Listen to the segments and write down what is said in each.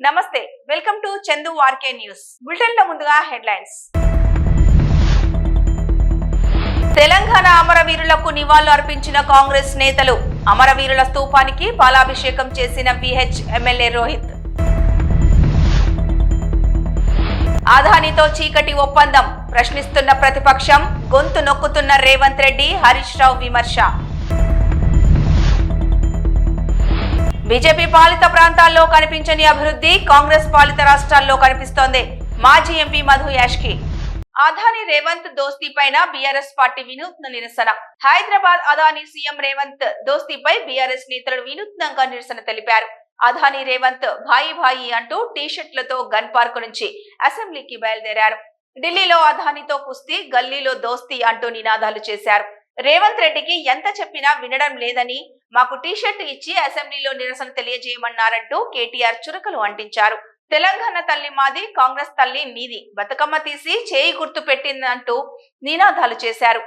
నమస్తే, welcome to Chandu RK news. Bulletin లో ముందుగా హెడ్లైన్స్. తెలంగాణ అమరవీరులకు నివాళులు అర్పించిన కాంగ్రెస్ నేతలు. అమరవీరుల స్తూపానికి పాలాభిషేకం చేసిన విహెచ్ ఎమ్మెల్యే రోహిత్. ఆదానితో చీకటి ఒప్పందం ప్రశ్నిస్తున్న ప్రతిపక్షం, గొంతు నొక్కుతున్న రేవంత్ రెడ్డి, హరీష్ రావు విమర్శ. బీజేపీ పాలిత ప్రాంతాల్లో కనిపించని అభివృద్ధి కాంగ్రెస్ పాలిత రాష్ట్రాల్లో కనిపిస్తోంది. మాజీ ఎంపీ మధు యాష్కి. అదాని రేవంత్ దోస్తీ పైన బీఆర్ఎస్ పార్టీ వినూత్న నిరసన. హైదరాబాద్ అదాని సీఎం రేవంత్ దోస్తీపై బీఆర్ఎస్ నేతలు వినూత్నంగా నిరసన తెలిపారు. అదాని రేవంత్ భాయి భాయి అంటూ టీషర్ట్లతో గన్ పార్క్ నుంచి అసెంబ్లీకి బయలుదేరారు. ఢిల్లీలో అదానితో కుస్తీ, గల్లీలో దోస్తీ అంటూ నినాదాలు చేశారు. రేవంత్ రెడ్డికి ఎంత చెప్పినా వినడం లేదని, మాకు టీషర్ట్ ఇచ్చి అసెంబ్లీలో నిరసన తెలియజేయమన్నారంటూ కేటీఆర్ చురకలు అంటించారు. తెలంగాణ తల్లి మాది, కాంగ్రెస్ తల్లి మీది, బతుకమ్మ తీసి చేయి గుర్తు పెట్టిందంటూ నినాదాలు చేశారు.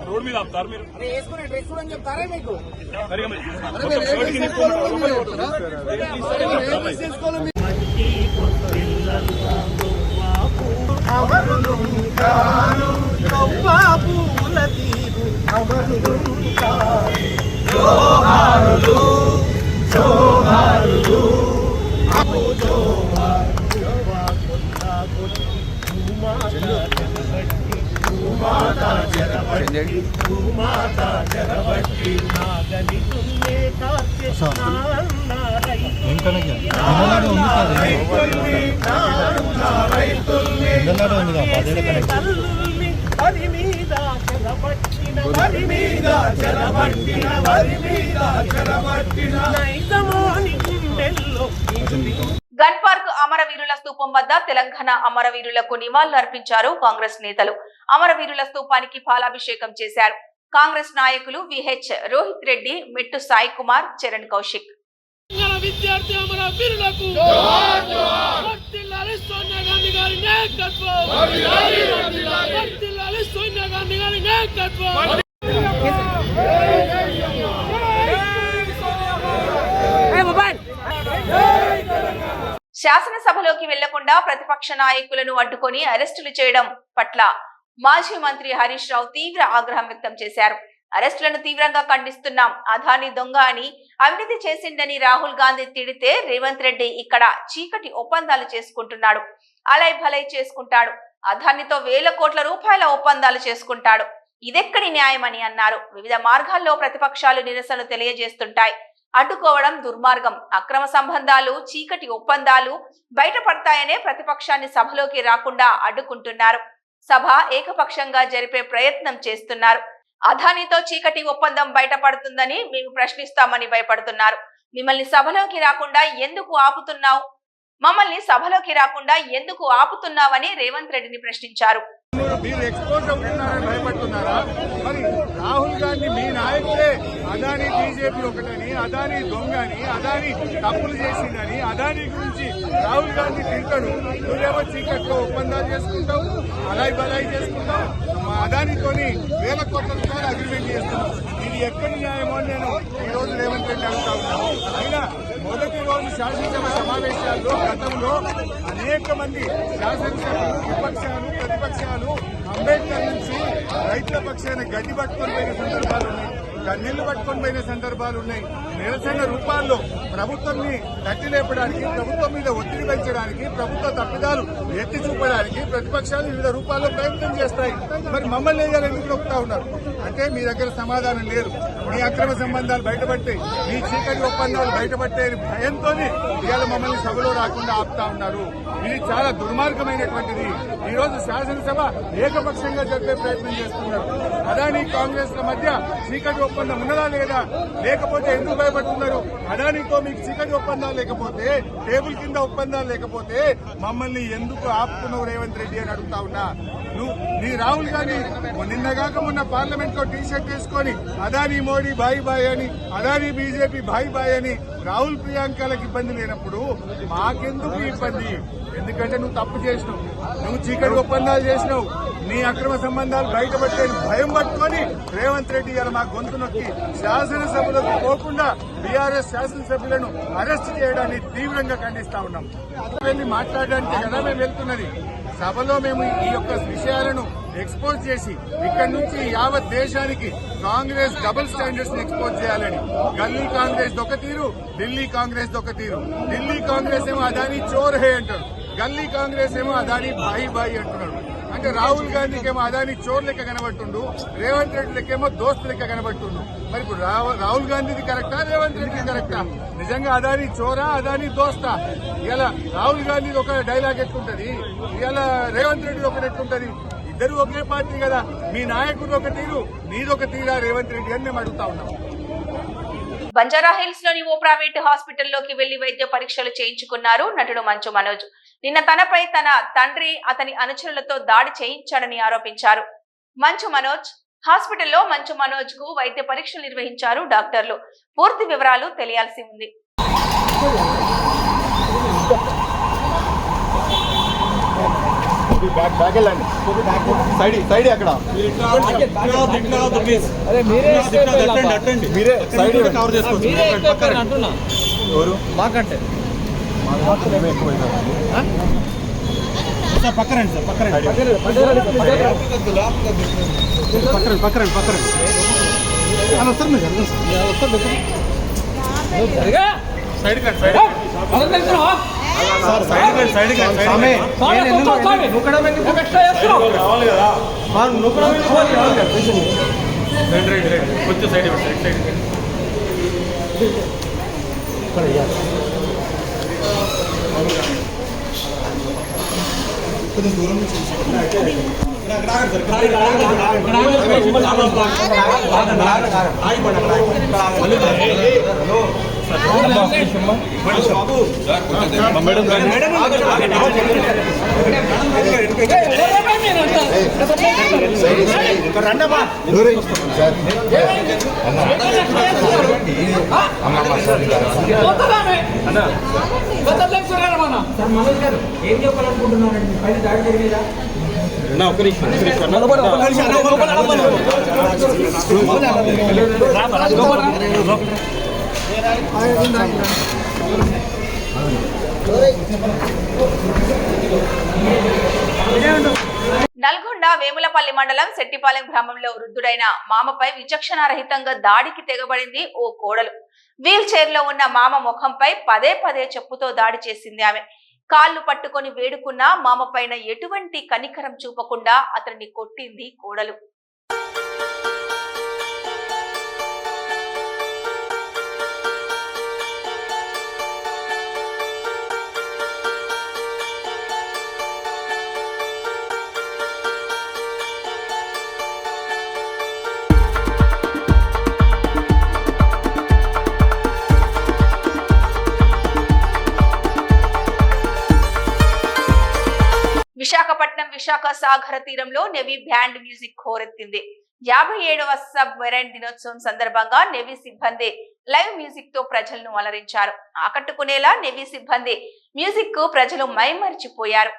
రోడ్ మీద ఆపుతారు మీరు. చెప్తారా మీకు గన్ పార్క్ అమరవీరుల స్తూపం వద్ద తెలంగాణ అమరవీరులకు నివాళులు అర్పించారు కాంగ్రెస్ నేతలు. అమరవీరుల స్తూపానికి పాలాభిషేకం చేశారు. కాంగ్రెస్ నాయకులు విహెచ్ రోహిత్ రెడ్డి, మెట్టు సాయి కుమార్, చరణ్ కౌశిక్. విద్యార్థి అమరవీరులకు సోనియా గాంధీ గారి నాయకత్వం, సోనియా గాంధీ గారి నాయకత్వం. శాసనసభలోకి వెళ్లకుండా ప్రతిపక్ష నాయకులను అడ్డుకొని అరెస్టులు చేయడం పట్ల మాజీ మంత్రి హరీష్ రావు తీవ్ర ఆగ్రహం వ్యక్తం చేశారు. అరెస్టులను తీవ్రంగా ఖండిస్తున్నాం. అదాని దొంగ అని, అవినీతి చేసిండని రాహుల్ గాంధీ తిడితే రేవంత్ రెడ్డి ఇక్కడ చీకటి ఒప్పందాలు చేసుకుంటున్నాడు, అలై భలై చేసుకుంటాడు, అదానితో వేల కోట్ల రూపాయల ఒప్పందాలు చేసుకుంటాడు. ఇదెక్కడి న్యాయమని అన్నారు. వివిధ మార్గాల్లో ప్రతిపక్షాలు నిరసనలు తెలియజేస్తుంటాయి. అడ్డుకోవడం దుర్మార్గం. అక్రమ సంబంధాలు, చీకటి ఒప్పందాలు బయటపడతాయనే ప్రతిపక్షాన్ని సభలోకి రాకుండా అడ్డుకుంటున్నారు. సభ ఏకపక్షంగా జరిపే ప్రయత్నం చేస్తున్నారు. అదానితో చీకటి ఒప్పందం బయటపడుతుందని మేము ప్రశ్నిస్తామని భయపడుతున్నారు. మిమ్మల్ని సభలోకి రాకుండా ఎందుకు ఆపుతున్నావు? మమ్మల్ని సభలోకి రాకుండా ఎందుకు ఆపుతున్నావని రేవంత్ రెడ్డిని ప్రశ్నించారు. మీరు ఎక్స్పోజ్ అవుతున్నారని భయపడుతున్నారా? మరి రాహుల్ గాంధీ మీ నాయకుడే అదాని బీజేపీ ఒకటని, అదాని దొంగని, అదాని తప్పులు చేసిందని, అదాని గురించి రాహుల్ గాంధీ తింటాడు. నువ్వేమో చీకట్లో ఒప్పందాలు చేసుకుంటావు, అలాయి బలాయి చేసుకుంటావు, మా అదానితోని వేల కోట్ల రూపాయలు అగ్రిమెంట్ చేస్తున్నావు. ఇది ఎక్కడి న్యాయమో నేను ఈ రోజు రేవంత్ రెడ్డి అడుగుతా ఉన్నాను. అయినా మొదటి రోజు శాసనసభ సమావేశాల్లో గతంలో అనేక మంది శాసనసభ్యులు, విపక్షాలు, ప్రతిపక్షాలు అంబేద్కర్ నుంచి రైతుల పక్షాన గడ్డి పట్టుకొని పోయిన సందర్భాలు ఉన్నాయి. కన్నీళ్లు పట్టుకొని పోయిన సందర్భాలు ఉన్నాయి. నిరసన రూపాల్లో ప్రభుత్వంని తట్టిలేపడానికి, ప్రభుత్వం మీద ఒత్తిడి పెంచడానికి, ప్రభుత్వ తప్పిదాలు ఎత్తి చూపడానికి ప్రతిపక్షాలు వివిధ రూపాల్లో ప్రయత్నం చేస్తాయి. మరి మమ్మల్ని ఎందుకు నొక్కుతా ఉన్నారు అంటే మీ దగ్గర సమాధానం లేదు. మీ అక్రమ సంబంధాలు బయటపడితే, మీ చీకటి ఒప్పందాలు బయటపడితే భయంతో ఇవాళ మమ్మల్ని సభలో రాకుండా ఆపుతా ఉన్నారు. ఇది చాలా దుర్మార్గమైనటువంటిది. ఈ రోజు శాసనసభ ఏకపక్షంగా జరిపే ప్రయత్నం చేస్తున్నారు. అదానీ కాంగ్రెస్ ల మధ్య చీకటి ఒప్పందం ఉన్నదా లేదా, లేకపోతే ఎందుకు భయపడుతున్నారు? అదానీతో మీకు చీకటి ఒప్పందాలు లేకపోతే, టేబుల్ కింద ఒప్పందాలు లేకపోతే మమ్మల్ని ఎందుకు ఆపుతున్నావు రేవంత్ రెడ్డి అని అడుగుతా ఉన్నా. నీ రాహుల్ గాంధీ నిన్నగాక మొన్న పార్లమెంట్ లో టీషర్ట్ వేసుకొని అదానీ మోడీ బాయ్ బాయ్ అని, అదానీ బీజేపీ బాయ్ బాయ్ అని రాహుల్ ప్రియాంకలకు ఇబ్బంది లేనప్పుడు మాకెందుకు ఇబ్బంది? ఎందుకంటే నువ్వు తప్పు చేసినావు, నువ్వు చీకటి ఒప్పందాలు చేసినావు, నీ అక్రమ సంబంధాలు బయటపడితే భయం పట్టుకొని రేవంత్ రెడ్డి గారు మా గొంతు నొక్కి శాసనసభలకు పోకుండా బీఆర్ఎస్ శాసనసభ్యులను అరెస్ట్ చేయడాన్ని తీవ్రంగా ఖండిస్తా ఉన్నాం. వెళ్లి మాట్లాడడానికి కదా మేము వెళ్తున్నది. సభలో మేము ఈ యొక్క విషయాలను ఎక్స్పోజ్ చేసి ఇక్కడి నుంచి యావత్ దేశానికి కాంగ్రెస్ డబుల్ స్టాండర్డ్స్ ని ఎక్స్పోజ్ చేయాలని. గల్లీ కాంగ్రెస్ ఒక తీరు, ఢిల్లీ కాంగ్రెస్ ఒక తీరు. ఢిల్లీ కాంగ్రెస్ ఏమో అదానీ చోర్ హే అంటారు, గల్లీ కాంగ్రెస్ ఏమో అదానీ బాయి బాయి అంటున్నారు. అంటే రాహుల్ గాంధీకేమో అదానీ చోర్ లెక్క కనబడుతుండు, రేవంత్ రెడ్డి లెక్కేమో దోస్తు లెక్క కనబడుతుండు. మరి ఇప్పుడు రాహుల్ గాంధీది కరెక్టా, రేవంత్ రెడ్డి కరెక్టా? నిజంగా అదానీ చోరా, అదానీ దోస్తా? ఇలా రాహుల్ గాంధీది ఒక డైలాగ్ ఎట్లుంటది, ఇలా రేవంత్ రెడ్డి ఒకటి ఎట్లుంటది? ఇద్దరు ఒకే పార్టీ కదా. మీ నాయకుడు ఒక తీరు, నీదొక తీరా రేవంత్ రెడ్డి అని మేము అడుగుతా ఉన్నాం. బంజారా హిల్స్ లోని ఓ ప్రైవేట్ హాస్పిటల్లోకి వెళ్లి వైద్య పరీక్షలు చేయించుకున్నారు నటుడు మంచు మనోజ్. నిన్న తనపై తన తండ్రి అతని అనుచరులతో దాడి చేయించాడని ఆరోపించారు. మంచు మనోజ్ హాస్పిటల్లో మంచు మనోజ్ కు వైద్య పరీక్షలు నిర్వహించారు డాక్టర్లు. పూర్తి వివరాలు తెలియాల్సి ఉంది. మాకంటే పక్కరండి సార్, పక్కరండి వస్తారు మీరు కొంచెం సైడ్ కొంచెం దూరం నుంచి ఏం చెప్పాలనుకుంటున్నారండి? పైన దాడి జరిగేదా? నల్గొండ వేములపల్లి మండలం శెట్టిపాలెం గ్రామంలో వృద్ధుడైన మామపై విచక్షణారహితంగా దాడికి తెగబడింది ఓ కోడలు. వీల్ చైర్ లో ఉన్న మామ ముఖంపై పదే పదే చెప్పుతో దాడి చేసింది ఆమె. కాళ్ళు పట్టుకొని వేడుకున్న మామ పైన ఎటువంటి కనికరం చూపకుండా అతన్ని కొట్టింది కోడలు. విశాఖపట్నం విశాఖ సాగర తీరంలో నెవీ బ్యాండ్ మ్యూజిక్ హోరెత్తింది. 57వ సబ్ మెరైన్ దినోత్సవం సందర్భంగా నెవీ సిబ్బంది లైవ్ మ్యూజిక్ తో ప్రజలను అలరించారు. ఆకట్టుకునేలా నెవీ సిబ్బంది మ్యూజిక్ కు ప్రజలు మైమరిచిపోయారు.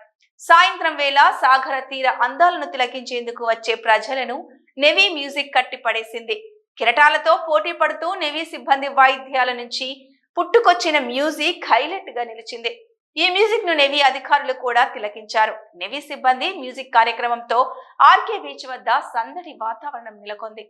సాయంత్రం వేళ సాగర తీర అందాలను తిలకించేందుకు వచ్చే ప్రజలను నెవీ మ్యూజిక్ కట్టిపడేసింది. కిరటాలతో పోటీ పడుతూ నెవీ సిబ్బంది వాయిద్యాల నుంచి పుట్టుకొచ్చిన మ్యూజిక్ హైలైట్ గా నిలిచింది. ఈ మ్యూజిక్ ను నెవీ అధికారులు కూడా తిలకించారు. నెవీ సిబ్బంది మ్యూజిక్ కార్యక్రమంతో ఆర్కే బీచ్ వద్ద సందడి వాతావరణం నెలకొంది.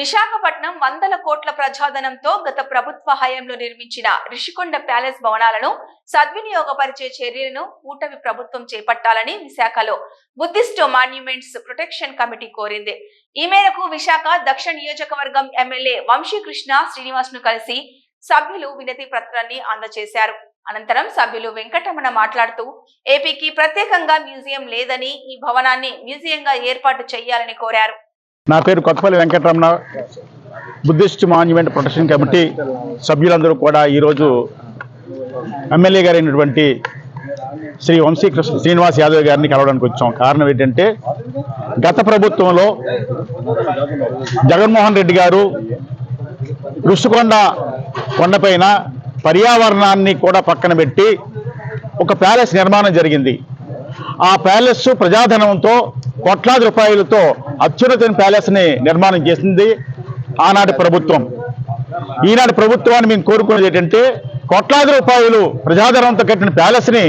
విశాఖపట్నం 100 కోట్ల ప్రజాధనంతో గత ప్రభుత్వ హయాంలో నిర్మించిన రిషికొండ ప్యాలెస్ భవనాలను సద్వినియోగపరిచే చర్యలను కూటమి ప్రభుత్వం చేపట్టాలని విశాఖలో బుద్ధిస్ట్ మాన్యుమెంట్స్ ప్రొటెక్షన్ కమిటీ కోరింది. ఈ మేరకు విశాఖ దక్షిణ నియోజకవర్గం ఎమ్మెల్యే వంశీకృష్ణ శ్రీనివాస్ ను కలిసి సభ్యులు వినతి పత్రాన్ని అందజేశారు. అనంతరం సభ్యులు వెంకటరమణ మాట్లాడుతూ ఏపీకి ప్రత్యేకంగా మ్యూజియం లేదని ఈ భవనాన్ని మ్యూజియంగా ఏర్పాటు చేయాలని కోరారు. నా పేరు Kothapalli Venkataramana. Buddhist monument protection committee సభ్యులందరూ కూడా ఈరోజు ఎమ్మెల్యే గారైనటువంటి శ్రీ వంశీకృష్ణ శ్రీనివాస్ యాదవ్ గారిని కలవడానికి వచ్చాం. కారణం ఏంటంటే గత ప్రభుత్వంలో జగన్మోహన్ రెడ్డి గారు రుషికొండ కొండపైన పర్యావరణాన్ని కూడా పక్కన పెట్టి ఒక ప్యాలెస్ నిర్మాణం జరిగింది. ఆ ప్యాలెస్ ప్రజాధనంతో కోట్లాది రూపాయలతో అత్యున్నతమైన ప్యాలెస్ని నిర్మాణం చేసింది ఆనాటి ప్రభుత్వం. ఈనాటి ప్రభుత్వాన్ని మేము కోరుకునేది ఏంటంటే కోట్లాది రూపాయలు ప్రజాధనంతో కట్టిన ప్యాలెస్ని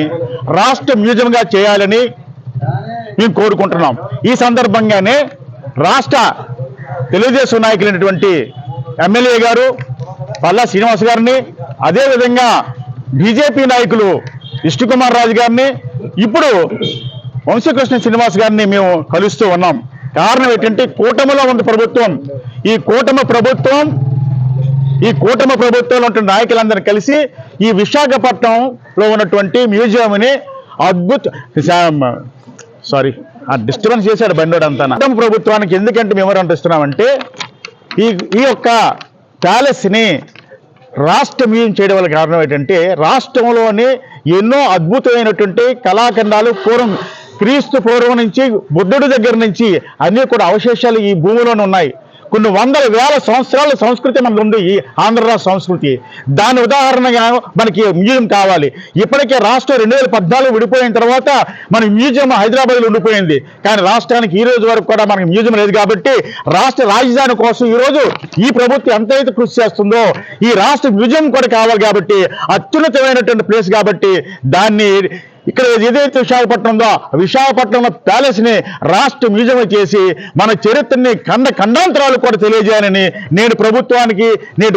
రాష్ట్ర మ్యూజియంగా చేయాలని మేము కోరుకుంటున్నాం. ఈ సందర్భంగానే రాష్ట్ర తెలుగుదేశం నాయకులైనటువంటి ఎమ్మెల్యే గారు పల్లా శ్రీనివాస్ గారిని, అదేవిధంగా బీజేపీ నాయకులు విష్ణుకుమార్ రాజు గారిని, ఇప్పుడు వంశీకృష్ణ శ్రీనివాస్ గారిని మేము కలుస్తూ ఉన్నాం. కారణం ఏంటంటే కూటమిలో ఉన్న ప్రభుత్వం, ఈ కూటమి ప్రభుత్వంలో ఉన్న నాయకులందరినీ కలిసి ఈ విశాఖపట్నంలో ఉన్నటువంటి మ్యూజియంని డిస్టర్బెన్స్ చేశాడు బండోడు అంతా. కూటమి ప్రభుత్వానికి ఎందుకంటే మెమోరాండం ఇస్తున్నామంటే ఈ యొక్క ప్యాలెస్ని రాష్ట్ర మ్యూజియం చేయడం వల్ల కారణం ఏంటంటే రాష్ట్రంలోని ఎన్నో అద్భుతమైనటువంటి కళాఖండాలు క్రీస్తు పూర్వం నుంచి బుద్ధుడి దగ్గర నుంచి అన్నీ కూడా అవశేషాలు ఈ భూమిలోనే ఉన్నాయి. కొన్ని వందల వేల సంవత్సరాల సంస్కృతి మనకు ఉంది ఈ ఆంధ్ర రాష్ట్ర సంస్కృతి. దాని ఉదాహరణగా మనకి మ్యూజియం కావాలి. ఇప్పటికే రాష్ట్రం 2014 విడిపోయిన తర్వాత మన మ్యూజియం హైదరాబాద్లో ఉండిపోయింది. కానీ రాష్ట్రానికి ఈ రోజు వరకు కూడా మనకి మ్యూజియం లేదు. కాబట్టి రాష్ట్ర రాజధాని కోసం ఈరోజు ఈ ప్రభుత్వం ఎంతైతే కృషి చేస్తుందో ఈ రాష్ట్ర మ్యూజియం కూడా కావాలి. కాబట్టి అత్యున్నతమైనటువంటి ప్లేస్ కాబట్టి దాన్ని ఇక్కడ ఏదైతే విశాఖపట్నం ఉందో విశాఖపట్నంలో ప్యాలెస్ని రాష్ట్ర మ్యూజియం చేసి మన చరిత్రని ఖండాంతరాలు కూడా తెలియజేయాలని నేటి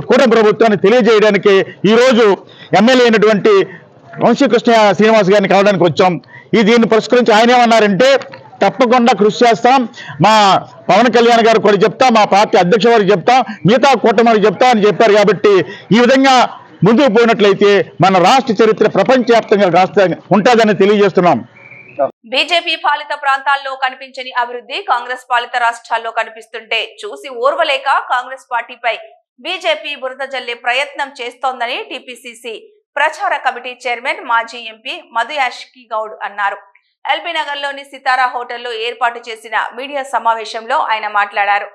కూటమి ప్రభుత్వానికి తెలియజేయడానికి ఈరోజు ఎమ్మెల్యే అయినటువంటి వంశీకృష్ణ శ్రీనివాస్ గారిని కలవడానికి వచ్చాం. దీన్ని పురస్కరించి ఆయన ఏమన్నారంటే తప్పకుండా కృషి చేస్తాం, మా పవన్ కళ్యాణ్ గారు కూడా చెప్తాం, మా పార్టీ అధ్యక్ష వారికి చెప్తాం, మిగతా కూటమి వారికి చెప్తాం అని చెప్పారు. కాబట్టి ఈ విధంగా ముందుకు పోయినట్లయితే మన రాష్ట్ర చరిత్ర ప్రపంచవ్యాప్తంగా రాష్ట్రంగా ఉంటుందని తెలియజేస్తున్నాం. బీజేపీ పాలిత ప్రాంతాల్లో కనిపించని అభివృద్ధి కాంగ్రెస్ పాలిత రాష్ట్రాల్లో కనిపిస్తుంటే చూసి ఓర్వలేక కాంగ్రెస్ పార్టీపై బీజేపీ బురద జల్లే ప్రయత్నం చేస్తోందని టీపీసీసీ ప్రచార కమిటీ చైర్మన్ మాజీ ఎంపీ మధుయాష్కి గౌడ్ అన్నారు. ఎల్బీ నగర్ లోని సితారా హోటల్లో ఏర్పాటు చేసిన మీడియా సమావేశంలో ఆయన మాట్లాడారు.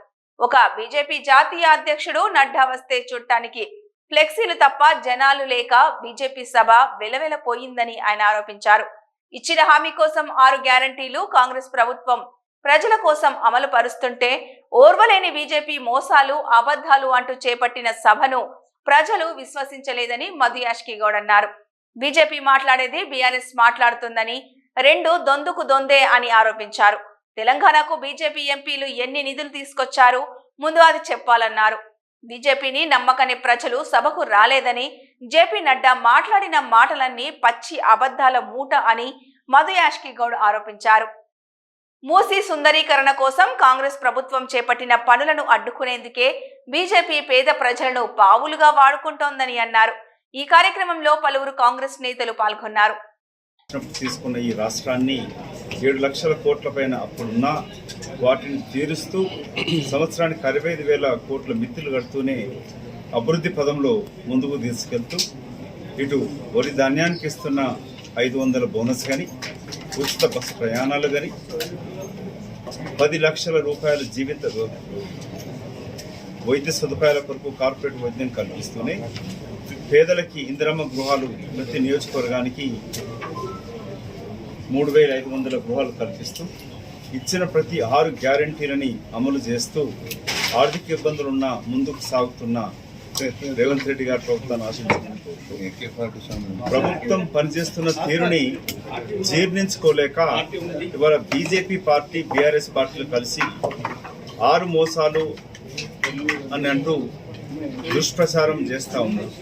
ఒక బీజేపీ జాతీయ అధ్యక్షుడు నడ్డా వస్తే చూడటానికి ఫ్లెక్సీలు తప్ప జనాలు లేక బీజేపీ సభ వెలవెలపోయిందని ఆయన ఆరోపించారు. ఇచ్చిన హామీ కోసం 6 గ్యారంటీలు కాంగ్రెస్ ప్రభుత్వం ప్రజల కోసం అమలు పరుస్తుంటే ఓర్వలేని బీజేపీ మోసాలు అబద్ధాలు అంటూ చేపట్టిన సభను ప్రజలు విశ్వసించలేదని మధుయాష్కి గౌడ్ అన్నారు. బీజేపీ మాట్లాడేది బీఆర్ఎస్ మాట్లాడుతుందని, రెండు దొందుకు దొందే అని ఆరోపించారు. తెలంగాణకు బీజేపీ ఎంపీలు ఎన్ని నిధులు తీసుకొచ్చారు ముందు అది చెప్పాలన్నారు. బీజేపీని నమ్మకని ప్రజలు సభకు రాలేదని, జేపీ నడ్డా మాట్లాడిన మాటలన్నీ పచ్చి అబద్ధాల మూట అని మధు యాష్కి గౌడ్ ఆరోపించారు. మూసీ సుందరీకరణ కోసం కాంగ్రెస్ ప్రభుత్వం చేపట్టిన పనులను అడ్డుకునేందుకే బీజేపీ పేద ప్రజలను పావులుగా వాడుకుంటోందని అన్నారు. ఈ కార్యక్రమంలో పలువురు కాంగ్రెస్ నేతలు పాల్గొన్నారు. తీసుకున్న ఈ రాష్ట్రాన్ని 7 లక్షల కోట్ల పైన అప్పుడున్న వాటిని తీరుస్తూ సంవత్సరానికి 65,000 కోట్ల మిత్తులు కడుతూనే అభివృద్ధి పదంలో ముందుకు తీసుకెళ్తూ ఇటు వరి ధాన్యానికి ఇస్తున్న 500 బోనస్ కానీ, ఉచిత బస్సు ప్రయాణాలు కానీ, 10 లక్షల రూపాయల జీవిత వైద్య సదుపాయాల కొరకు కార్పొరేట్ వైద్యం కల్పిస్తూనే పేదలకి ఇందిరమ్మ గృహాలు ప్రతి నియోజకవర్గానికి 3,500 గృహాలు కల్పిస్తూ ఇచ్చిన ప్రతి 6 గ్యారంటీలని అమలు చేస్తూ ఆర్థిక ఇబ్బందులున్న ముందుకు సాగుతున్న రేవంత్ రెడ్డి గారి ప్రభుత్వాన్ని ఆశించుకుంటూ ప్రభుత్వం పనిచేస్తున్న తీరుని జీర్ణించుకోలేక ఇవాళ బీజేపీ పార్టీ, బీఆర్ఎస్ పార్టీలు కలిసి 6 మోసాలు అని అంటూ దుష్ప్రచారం చేస్తూ ఉన్నారు.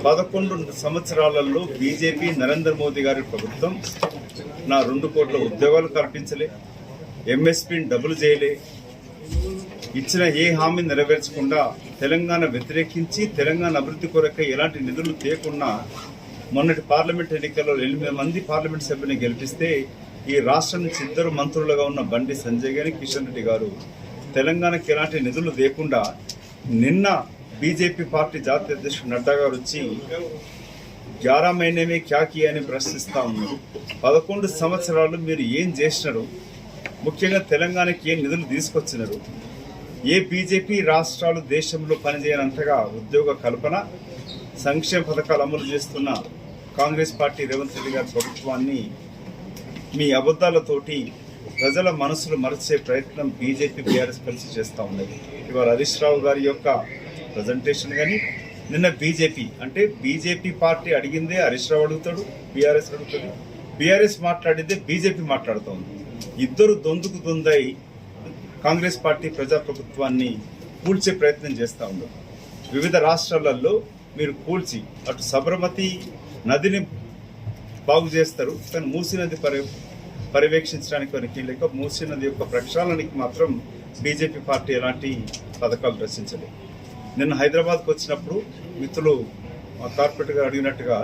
11 సంవత్సరాలలో బీజేపీ నరేంద్ర మోదీ గారి ప్రభుత్వం 2 కోట్ల ఉద్యోగాలు కల్పించలే, ఎంఎస్పీని డబుల్ చేయలే, ఇచ్చిన ఏ హామీ నెరవేర్చకుండా తెలంగాణ వ్యతిరేకించి తెలంగాణ అభివృద్ధి కొరకై ఎలాంటి నిధులు తేకుండా మొన్నటి పార్లమెంట్ ఎన్నికల్లో 8 మంది పార్లమెంట్ సభ్యుని గెలిపిస్తే ఈ రాష్ట్రం నుంచి 2 మంత్రులుగా ఉన్న బండి సంజయ్ గారి, కిషన్ రెడ్డి గారు తెలంగాణకి ఎలాంటి నిధులు లేకుండా నిన్న బీజేపీ పార్టీ జాతీయ అధ్యక్షుడు నడ్డా గారు వచ్చి 11 మహీనే క్యా కియా అని ప్రశ్నిస్తూ ఉన్నారు. 11 సంవత్సరాలు మీరు ఏం చేసినారు? ముఖ్యంగా తెలంగాణకి ఏ నిధులు తీసుకొచ్చినారు? ఏ బీజేపీ రాష్ట్రాలు దేశంలో పనిచేయనంతగా ఉద్యోగ కల్పన, సంక్షేమ పథకాలు అమలు చేస్తున్న కాంగ్రెస్ పార్టీ రేవంత్ రెడ్డి గారి ప్రభుత్వాన్ని మీ అబద్ధాలతోటి ప్రజల మనసులు మరచే ప్రయత్నం బీజేపీ, బీఆర్ఎస్ కలిసి చేస్తూ ఉన్నది. ఇవాళ హరీష్ రావు గారి యొక్క ప్రజెంటేషన్ కానీ, నిన్న బీజేపీ పార్టీ అడిగిందే హరీష్ రావు అడుగుతాడు, బీఆర్ఎస్ అడుగుతుంది, బీఆర్ఎస్ మాట్లాడిందే బీజేపీ మాట్లాడుతోంది. ఇద్దరు దొందుకు దొందై కాంగ్రెస్ పార్టీ ప్రజాప్రభుత్వాన్ని కూల్చే ప్రయత్నం చేస్తూ ఉన్నారు. వివిధ రాష్ట్రాలలో మీరు కూల్చి అటు సబర్మతి నదిని బాగు చేస్తారు, కానీ మూసీ నది పర్యవేక్షించడానికి వారికి లేక మూసీ నది యొక్క ప్రక్షాళనకి మాత్రం బీజేపీ పార్టీ ఎలాంటి పథకాలు రచించలేదు. నిన్న హైదరాబాద్కు వచ్చినప్పుడు మిత్రులు కార్పొరేట్ గారు అడిగినట్టుగా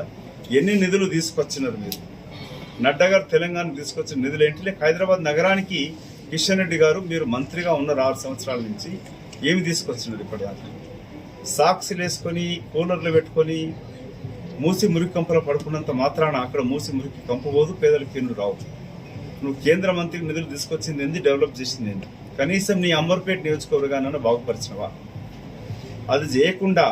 ఎన్ని నిధులు తీసుకొచ్చినారు మీరు? నడ్డా గారు తెలంగాణ తీసుకొచ్చిన నిధులు ఏంటి? లేక హైదరాబాద్ నగరానికి కిషన్ రెడ్డి గారు మీరు మంత్రిగా ఉన్నారు 6 సంవత్సరాల నుంచి, ఏమి తీసుకొచ్చినారు ఇప్పటిదాకా? సాక్స్లు వేసుకొని కూలర్లు పెట్టుకొని మూసి మురికి కంపలో పడుకున్నంత మాత్రాన అక్కడ మూసి మురికి కంపబోదు, పేదలకు ఎన్ను రావు. నువ్వు కేంద్ర మంత్రికి నిధులు తీసుకొచ్చింది ఏంది, డెవలప్ చేసింది ఏంది? కనీసం నీ అమర్పేట నియోజకవర్గాన్ని బాగుపరిచినవా? అది చేయకుండా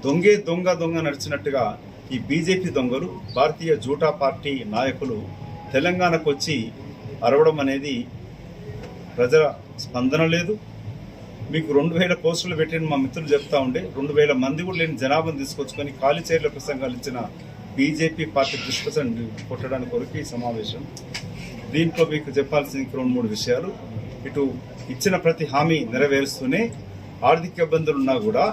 దొంగ నడిచినట్టుగా ఈ బీజేపీ దొంగలు, భారతీయ జూటా పార్టీ నాయకులు తెలంగాణకు వచ్చి అరవడం అనేది ప్రజల స్పందన లేదు. మీకు 2,000 పోస్టులు పెట్టిన మా మిత్రులు చెప్తా ఉండే 2,000 మంది కూడా లేని జనాభాను తీసుకొచ్చుకొని ఖాళీ చైర్ల ప్రసంగాలు ఇచ్చిన బీజేపీ పార్టీ దుష్ప్రచారం కొట్టడానికి కొరకు ఈ సమావేశం. దీంట్లో మీకు చెప్పాల్సిన 2-3 విషయాలు. ఇటు ఇచ్చిన ప్రతి హామీ నెరవేరుస్తూనే ఆర్థిక ఇబ్బందులున్నా కూడా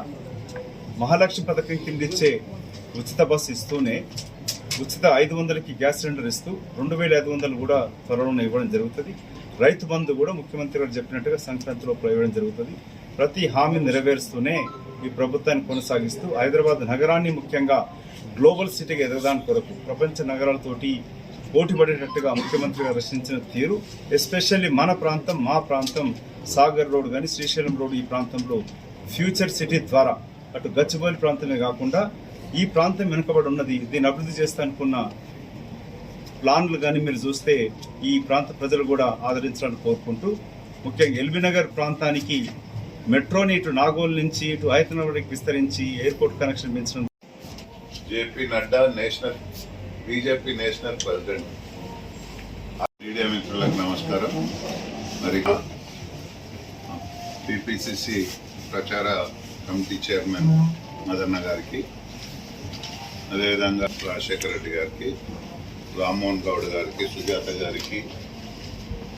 మహాలక్ష్మి పథకం కింద ఇచ్చే ఉచిత బస్సు ఇస్తూనే ఉచిత 500కి గ్యాస్ సిలిండర్ ఇస్తూ 2,500 కూడా త్వరలోనే ఇవ్వడం జరుగుతుంది. రైతు బంధు కూడా ముఖ్యమంత్రి గారు చెప్పినట్టుగా సంక్రాంతిలో ఇవ్వడం జరుగుతుంది. ప్రతి హామీ నెరవేరుస్తూనే ఈ ప్రభుత్వాన్ని కొనసాగిస్తూ హైదరాబాద్ నగరాన్ని ముఖ్యంగా గ్లోబల్ సిటీగా ఎదగడానికి కొరకు ప్రపంచ నగరాలతోటి పోటీపడేటట్టుగా ముఖ్యమంత్రి గారు రచించిన తీరు, ఎస్పెషల్లీ మన ప్రాంతం, మా ప్రాంతం సాగర్ రోడ్ కానీ, శ్రీశైలం రోడ్, ఈ ప్రాంతంలో ఫ్యూచర్ సిటీ ద్వారా అటు గచ్చిబౌలి ప్రాంతమే కాకుండా ఈ ప్రాంతం వెనుకబడి ఉన్నది. దీన్ని అభివృద్ధి చేస్తా అనుకున్న ప్లాన్లు కానీ మీరు చూస్తే ఈ ప్రాంత ప్రజలు కూడా ఆదరించాలని కోరుకుంటూ, ముఖ్యంగా ఎల్బీ నగర్ ప్రాంతానికి మెట్రోని ఇటు నాగోల్ నుంచి ఇటు హైదరాబాద్కి విస్తరించి ఎయిర్పోర్ట్ కనెక్షన్ పెంచడం. JP Nadda BJP national president. Media మిత్రులకు నమస్కారం. మరి టీపీసీసీ ప్రచార కమిటీ చైర్మన్ మదన్న గారికి, అదేవిధంగా రాజశేఖర రెడ్డి గారికి, రామ్మోహన్ గౌడ్ గారికి, సుజాత గారికి,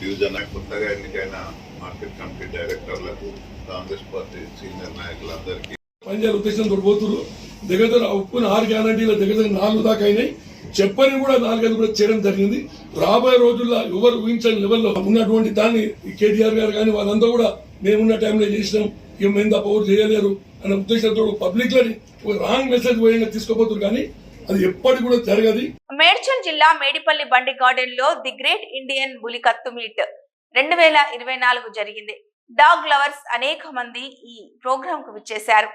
యువజన కొత్తగా ఎన్నికైన మార్కెట్ కమిటీ డైరెక్టర్లకు, కాంగ్రెస్ పార్టీ సీనియర్ నాయకులందరికీ పనిచేయాలి ఉద్దేశంతో పోతున్నారు. దగ్గర ఉప్పున 6 గ్యారంటీల దగ్గర 4 దాకా అయినాయి. చెప్పని కూడా 4-5 కూడా చేయడం జరిగింది. రాబోయే రోజుల్లో ఎవరు ఊహించని లెవెల్లో ఉన్నటువంటి దాన్ని కేటీఆర్ గారు కానీ వాళ్ళంతా కూడా మేమున్న టైంలో చేసినాం, ఇక మేము తప్ప ఎవరు చేయలేరు అనే ఉద్దేశంతో పబ్లిక్ లని ఒక రాంగ్ మెసేజ్ పోయేలా తీసుకోబోతున్నారు. కానీ అది ఎప్పటికి కూడా జరగదు. మేడ్చల్ జిల్లా మేడిపల్లి బండి గార్డెన్ లో ది గ్రేట్ ఇండియన్ బులికత్తు మీట్ 2024 జరిగింది. డాగ్ లవర్స్ అనేక మంది ఈ ప్రోగ్రామ్ కు విచ్చేశారు.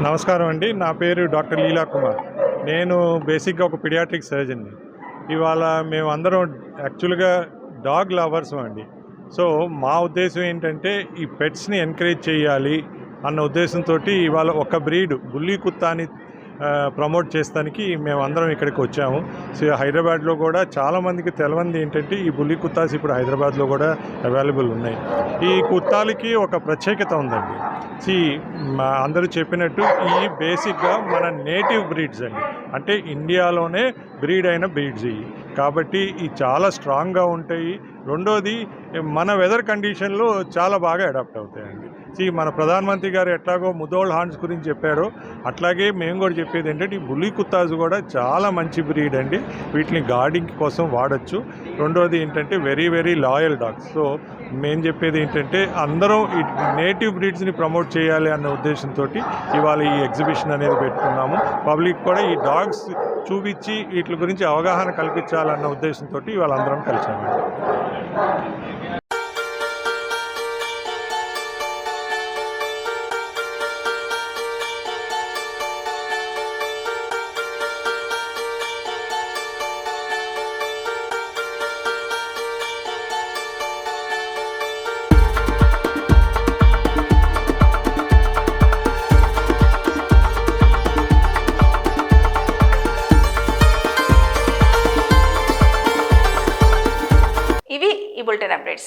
నమస్కారం అండి, నా పేరు డాక్టర్ లీలా కుమార్. నేను బేసిక్గా ఒక పిడియాట్రిక్ సర్జన్ని. ఇవాళ మేమందరం యాక్చువల్గా డాగ్ లవర్స్ అండి. సో మా ఉద్దేశం ఏంటంటే ఈ పెట్స్ని ఎంకరేజ్ చేయాలి అన్న ఉద్దేశంతో ఇవాళ ఒక బ్రీడ్ బుల్లి కుత్తాని ప్రమోట్ చేస్తానికి మేమందరం ఇక్కడికి వచ్చాము. సో హైదరాబాద్లో కూడా చాలామందికి తెలియంది ఏంటంటే ఈ బుల్లి కుత్తాస్ ఇప్పుడు హైదరాబాద్లో కూడా అవైలబుల్ ఉన్నాయి. ఈ కుత్తాలకి ఒక ప్రత్యేకత ఉందండి. అందరూ చెప్పినట్టు ఈ బేసిక్గా మన నేటివ్ బ్రీడ్స్ అండి, అంటే ఇండియాలోనే బ్రీడ్ అయిన బ్రీడ్స్ ఇవి. కాబట్టి ఇవి చాలా స్ట్రాంగ్గా ఉంటాయి. రెండోది మన వెదర్ కండిషన్లో చాలా బాగా అడాప్ట్ అవుతాయండి. మన ప్రధానమంత్రి గారు ఎట్లాగో ముదోల్ హాండ్స్ గురించి చెప్పారో అట్లాగే మేము కూడా చెప్పేది ఏంటంటే ఈ బుల్లి కుత్తాస్ కూడా చాలా మంచి బ్రీడ్ అండి. వీటిని గార్డింగ్ కోసం వాడచ్చు. రెండోది ఏంటంటే very very loyal dogs. So మేము చెప్పేది ఏంటంటే అందరం ఈ నేటివ్ బ్రీడ్స్ని ప్రమోట్ చేయాలి అన్న ఉద్దేశంతో ఇవాళ ఈ ఎగ్జిబిషన్ అనేది పెట్టుకున్నాము. పబ్లిక్ కూడా ఈ డాగ్స్ చూపించి వీటి గురించి అవగాహన కల్పించాలన్న ఉద్దేశంతో ఇవాళ అందరం కలిసామండి.